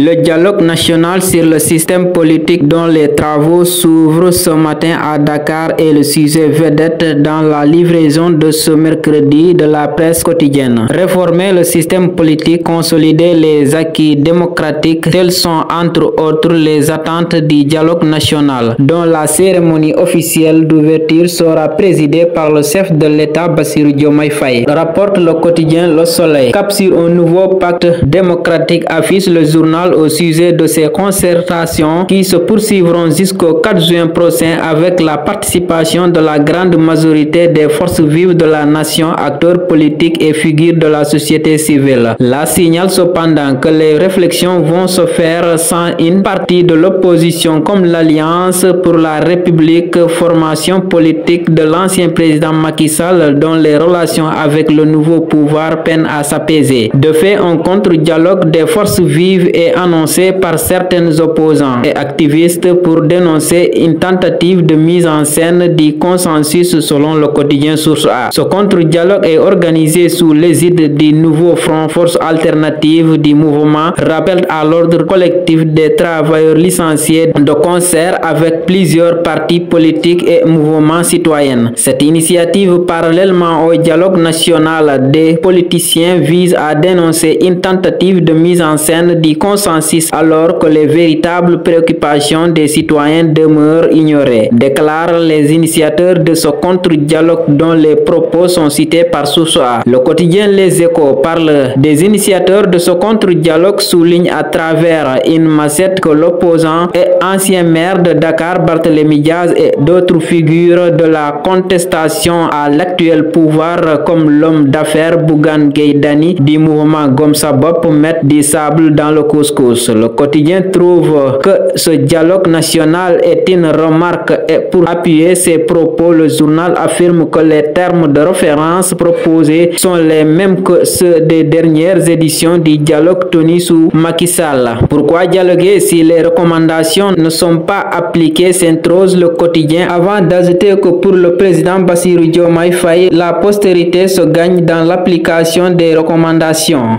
Le dialogue national sur le système politique dont les travaux s'ouvrent ce matin à Dakar est le sujet vedette dans la livraison de ce mercredi de la presse quotidienne. Réformer le système politique, consolider les acquis démocratiques, telles sont entre autres les attentes du dialogue national, dont la cérémonie officielle d'ouverture sera présidée par le chef de l'État Bassirou Diomaye Faye. Rapporte le quotidien Le Soleil. Cap sur un nouveau pacte démocratique affiche le journal au sujet de ces concertations qui se poursuivront jusqu'au 4 juin prochain avec la participation de la grande majorité des forces vives de la nation, acteurs politiques et figures de la société civile. La signale cependant que les réflexions vont se faire sans une partie de l'opposition comme l'Alliance pour la République, formation politique de l'ancien président Macky Sall dont les relations avec le nouveau pouvoir peinent à s'apaiser. De fait, un contre-dialogue des forces vives est annoncé par certains opposants et activistes pour dénoncer une tentative de mise en scène du consensus selon le quotidien Source A. Ce contre-dialogue est organisé sous l'égide du nouveau front Force alternative du mouvement, rappel à l'ordre collectif des travailleurs licenciés de concert avec plusieurs partis politiques et mouvements citoyens. Cette initiative, parallèlement au dialogue national des politiciens, vise à dénoncer une tentative de mise en scène du consensus alors que les véritables préoccupations des citoyens demeurent ignorées, déclarent les initiateurs de ce contre-dialogue dont les propos sont cités par Source A. Le quotidien Les Échos parle des initiateurs de ce contre-dialogue, souligne à travers une massette que l'opposant et ancien maire de Dakar Barthélémy Diaz et d'autres figures de la contestation à l'actuel pouvoir comme l'homme d'affaires Bougane Gueye Dany du mouvement Gëm Sa Bopp mettent du sable dans le couscous. Le quotidien trouve que ce dialogue national est une remarque et pour appuyer ses propos, le journal affirme que les termes de référence proposés sont les mêmes que ceux des dernières éditions du dialogue tenu sous Macky Sall. Pourquoi dialoguer si les recommandations ne sont pas appliquées, s'interroge le quotidien avant d'ajouter que pour le président Bassirou Diomaye Faye, la postérité se gagne dans l'application des recommandations.